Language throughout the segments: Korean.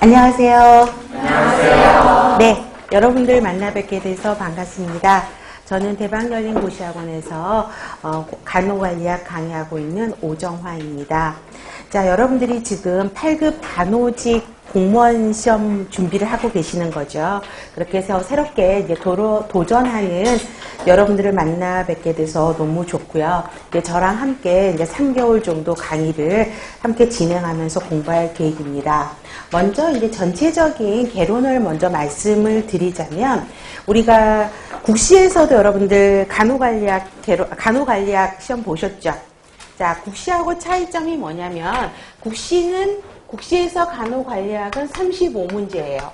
안녕하세요. 안녕하세요. 네, 여러분들 만나 뵙게 돼서 반갑습니다. 저는 대박열린고시학원에서 간호관리학 강의하고 있는 오정화입니다. 자, 여러분들이 지금 8급 간호직 공무원 시험 준비를 하고 계시는 거죠. 그렇게 해서 새롭게 이제 도전하는 여러분들을 만나 뵙게 돼서 너무 좋고요. 이제 저랑 함께 이제 3개월 정도 강의를 함께 진행하면서 공부할 계획입니다. 먼저 이제 전체적인 개론을 먼저 말씀을 드리자면, 우리가 국시에서도 여러분들 간호관리학 시험 보셨죠? 자, 국시하고 차이점이 뭐냐면, 국시에서 간호관리학은 35문제예요.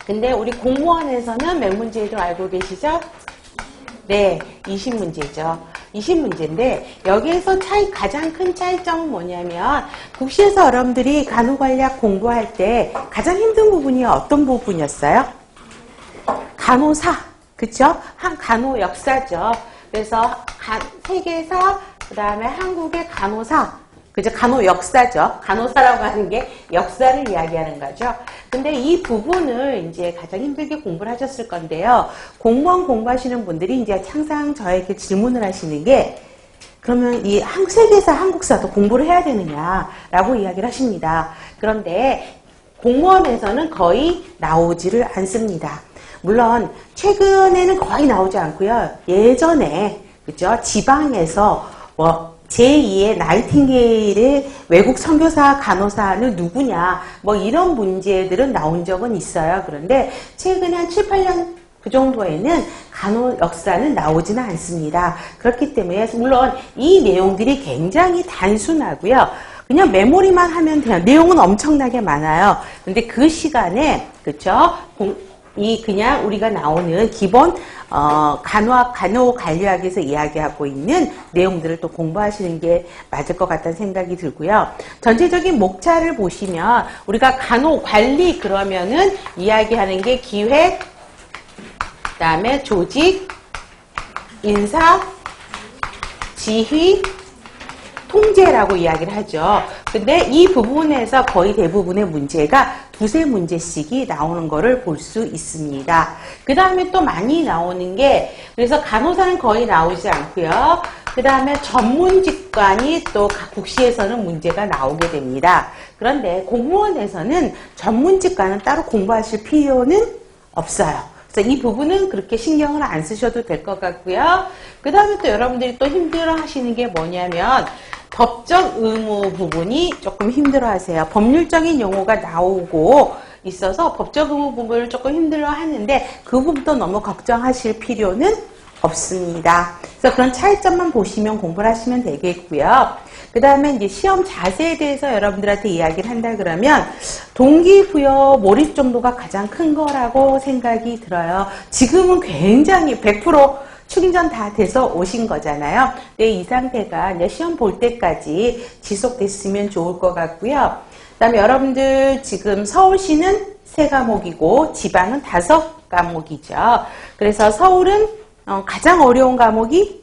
근데 우리 공무원에서는 몇 문제도 알고 계시죠? 네, 20문제죠. 20문제인데 여기에서 가장 큰 차이점은 뭐냐면, 국시에서 여러분들이 간호관리학 공부할 때 가장 힘든 부분이 어떤 부분이었어요? 간호사, 그쵸? 간호 역사죠. 그래서 세계사, 그 다음에 한국의 간호사, 그죠? 간호 역사죠. 간호사라고 하는 게 역사를 이야기하는 거죠. 근데 이 부분을 이제 가장 힘들게 공부를 하셨을 건데요. 공무원 공부하시는 분들이 이제 항상 저에게 질문을 하시는 게, 그러면 이 세계사, 한국사도 공부를 해야 되느냐라고 이야기를 하십니다. 그런데 공무원에서는 거의 나오지를 않습니다. 물론 최근에는 거의 나오지 않고요. 예전에, 그죠? 지방에서 제2의 나이팅게일의 외국 선교사 간호사는 누구냐, 이런 문제들은 나온 적은 있어요. 그런데 최근에 한 7, 8년 그 정도에는 간호 역사는 나오지는 않습니다. 그렇기 때문에 물론 이 내용들이 굉장히 단순하고요. 그냥 메모리만 하면 돼요. 내용은 엄청나게 많아요. 근데 그 시간에, 그쵸? 그냥 우리가 나오는 기본 간호관리학에서 이야기하고 있는 내용들을 또 공부하시는 게 맞을 것 같다는 생각이 들고요. 전체적인 목차를 보시면 우리가 간호관리 그러면은 이야기하는 게 기획, 그 다음에 조직, 인사, 지휘, 통제라고 이야기를 하죠. 근데 이 부분에서 거의 대부분의 문제가 두세 문제씩이 나오는 거를 볼 수 있습니다. 그 다음에 또 많이 나오는 게, 그래서 간호사는 거의 나오지 않고요. 그 다음에 전문직관이 또 국시에서는 문제가 나오게 됩니다. 그런데 공무원에서는 전문직관은 따로 공부하실 필요는 없어요. 그래서 이 부분은 그렇게 신경을 안 쓰셔도 될 것 같고요. 그 다음에 또 여러분들이 또 힘들어 하시는 게 뭐냐면, 법적 의무 부분이 조금 힘들어 하세요. 법률적인 용어가 나오고 있어서 법적 의무 부분을 조금 힘들어 하는데, 그 부분도 너무 걱정하실 필요는 없습니다. 그래서 그런 차이점만 보시면 공부를 하시면 되겠고요. 그 다음에 이제 시험 자세에 대해서 여러분들한테 이야기를 한다 그러면, 동기부여 몰입 정도가 가장 큰 거라고 생각이 들어요. 지금은 굉장히 100% 충전 다 돼서 오신 거잖아요. 근데 이 상태가 이제 시험 볼 때까지 지속됐으면 좋을 것 같고요. 그 다음에 여러분들 지금 서울시는 3과목이고 지방은 5과목이죠. 그래서 서울은 가장 어려운 과목이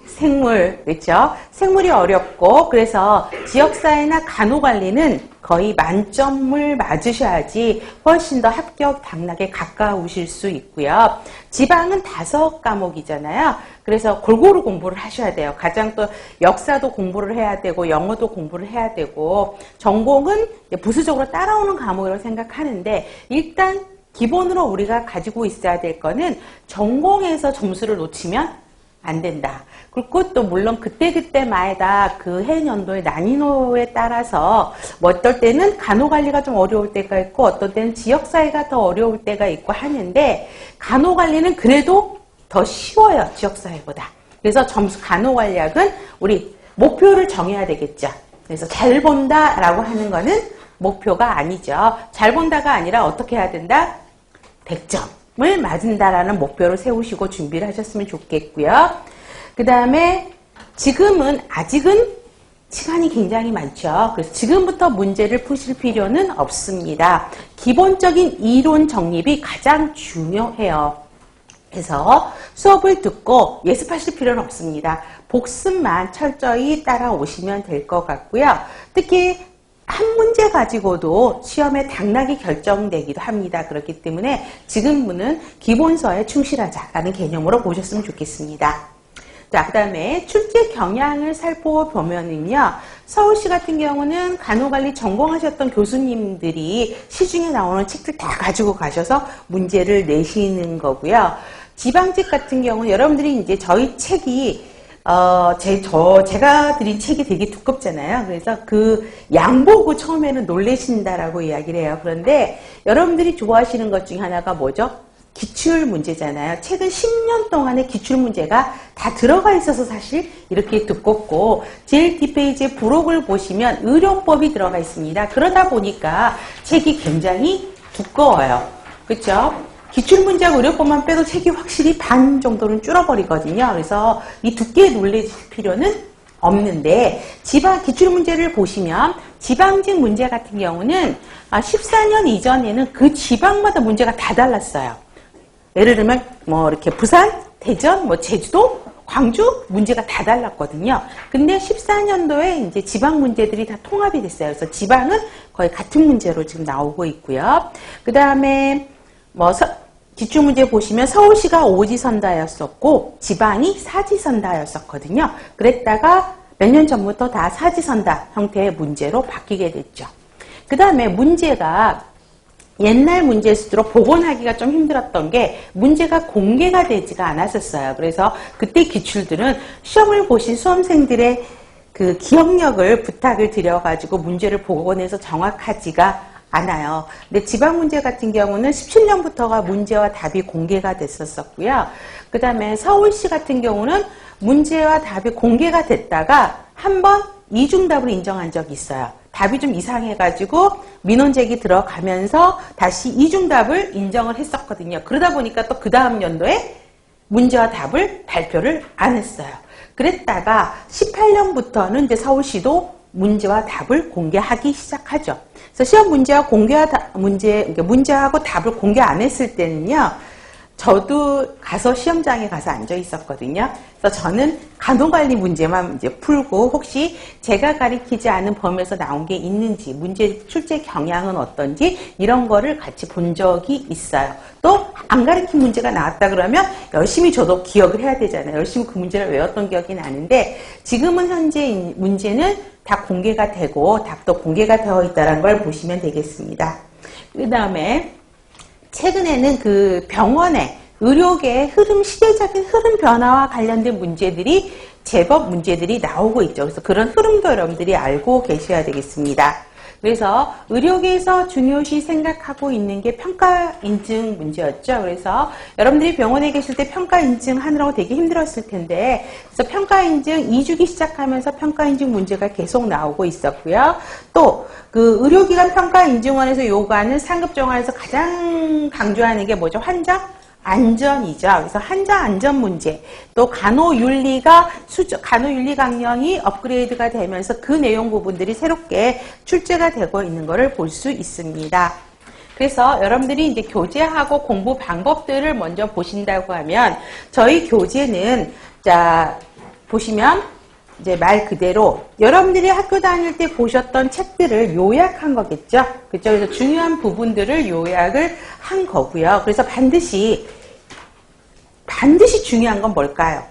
생물, 그렇죠? 생물이 어렵고, 그래서 지역사회나 간호관리는 거의 만점을 맞으셔야지 훨씬 더 합격 당락에 가까우실 수 있고요. 지방은 5과목이잖아요. 그래서 골고루 공부를 하셔야 돼요. 가장 또 역사도 공부를 해야 되고, 영어도 공부를 해야 되고, 전공은 부수적으로 따라오는 과목이라고 생각하는데, 일단 기본으로 우리가 가지고 있어야 될 거는 전공에서 점수를 놓치면 안 된다. 그리고 또 물론 그때그때마다 그 해년도의 난이도에 따라서 어떨 때는 간호관리가 좀 어려울 때가 있고, 어떨 때는 지역사회가 더 어려울 때가 있고 하는데, 간호관리는 그래도 더 쉬워요, 지역사회보다. 그래서 간호관리학은 우리 목표를 정해야 되겠죠. 그래서 잘 본다라고 하는 거는 목표가 아니죠. 잘 본다가 아니라 어떻게 해야 된다? 100점을 맞은다라는 목표를 세우시고 준비를 하셨으면 좋겠고요. 그 다음에 아직은 시간이 굉장히 많죠. 그래서 지금부터 문제를 푸실 필요는 없습니다. 기본적인 이론 정립이 가장 중요해요. 그래서 수업을 듣고 예습하실 필요는 없습니다. 복습만 철저히 따라오시면 될 것 같고요. 특히 가지고도 시험에 당락이 결정되기도 합니다. 그렇기 때문에 지금부는 기본서에 충실하자라는 개념으로 보셨으면 좋겠습니다. 자, 그 다음에 출제 경향을 살펴보면은요, 서울시 같은 경우는 간호관리 전공하셨던 교수님들이 시중에 나오는 책들 다 가지고 가셔서 문제를 내시는 거고요. 지방직 같은 경우는 여러분들이 이제 저희 책이 제가 드린 책이 되게 두껍잖아요. 그래서 그 양 보고 처음에는 놀라신다라고 이야기를 해요. 그런데 여러분들이 좋아하시는 것 중에 하나가 뭐죠? 기출 문제잖아요. 최근 10년 동안의 기출 문제가 다 들어가 있어서 사실 이렇게 두껍고, 제일 뒷페이지에 부록을 보시면 의료법이 들어가 있습니다. 그러다 보니까 책이 굉장히 두꺼워요. 그렇죠? 기출 문제하고 의료법만 빼도 책이 확실히 반 정도는 줄어버리거든요. 그래서 이 두께에 놀라실 필요는 없는데, 기출 문제를 보시면 지방직 문제 같은 경우는 14년 이전에는 그 지방마다 문제가 다 달랐어요. 예를 들면 이렇게 부산, 대전, 제주도, 광주 문제가 다 달랐거든요. 근데 14년도에 이제 지방 문제들이 다 통합이 됐어요. 그래서 지방은 거의 같은 문제로 지금 나오고 있고요. 그 다음에 기출 문제 보시면 서울시가 오지선다였었고 지방이 사지선다였었거든요. 그랬다가 몇 년 전부터 다 사지선다 형태의 문제로 바뀌게 됐죠. 그 다음에 문제가 옛날 문제일수록 복원하기가 좀 힘들었던 게 문제가 공개가 되지가 않았었어요. 그래서 그때 기출들은 시험을 보신 수험생들의 그 기억력을 부탁을 드려가지고 문제를 복원해서 정확하지가 않아요. 근데 지방 문제 같은 경우는 17년부터가 문제와 답이 공개가 됐었고요. 그 다음에 서울시 같은 경우는 문제와 답이 공개가 됐다가 한번 이중답을 인정한 적이 있어요. 답이 좀 이상해가지고 민원 제기 들어가면서 다시 이중답을 인정을 했었거든요. 그러다 보니까 또 그 다음 연도에 문제와 답을 발표를 안 했어요. 그랬다가 18년부터는 이제 서울시도 문제와 답을 공개하기 시작하죠. 그래서 시험 문제하고 답을 공개 안 했을 때는요, 저도 가서 시험장에 가서 앉아 있었거든요. 그래서 저는 간호관리 문제만 이제 풀고, 혹시 제가 가리키지 않은 범위에서 나온 게 있는지, 문제 출제 경향은 어떤지, 이런 거를 같이 본 적이 있어요. 또 안 가리킨 문제가 나왔다 그러면 열심히 저도 기억을 해야 되잖아요. 열심히 그 문제를 외웠던 기억이 나는데, 지금은 현재 문제는 다 공개가 되고 답도 공개가 되어 있다는 걸 보시면 되겠습니다. 그 다음에 최근에는 그 병원의 의료계의 시대적인 흐름 변화와 관련된 문제들이 제법 문제들이 나오고 있죠. 그래서 그런 흐름도 여러분들이 알고 계셔야 되겠습니다. 그래서 의료계에서 중요시 생각하고 있는 게 평가 인증 문제였죠. 그래서 여러분들이 병원에 계실 때 평가 인증 하느라고 되게 힘들었을 텐데, 그래서 평가 인증 2주기 시작하면서 평가 인증 문제가 계속 나오고 있었고요. 또 그 의료기관 평가 인증원에서 요구하는 상급 정원에서 가장 강조하는 게 뭐죠? 환자 안전이죠. 그래서 환자 안전 문제, 또 간호윤리 강령이 업그레이드가 되면서 그 내용 부분들이 새롭게 출제가 되고 있는 것을 볼 수 있습니다. 그래서 여러분들이 이제 교재하고 공부 방법들을 먼저 보신다고 하면, 저희 교재는 보시면 이제 말 그대로 여러분들이 학교 다닐 때 보셨던 책들을 요약한 거겠죠. 그렇죠? 그래서 중요한 부분들을 요약을 한 거고요. 그래서 반드시 중요한 건 뭘까요?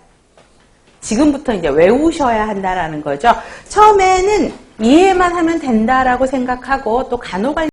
지금부터 이제 외우셔야 한다라는 거죠. 처음에는 이해만 하면 된다라고 생각하고, 또 간호관리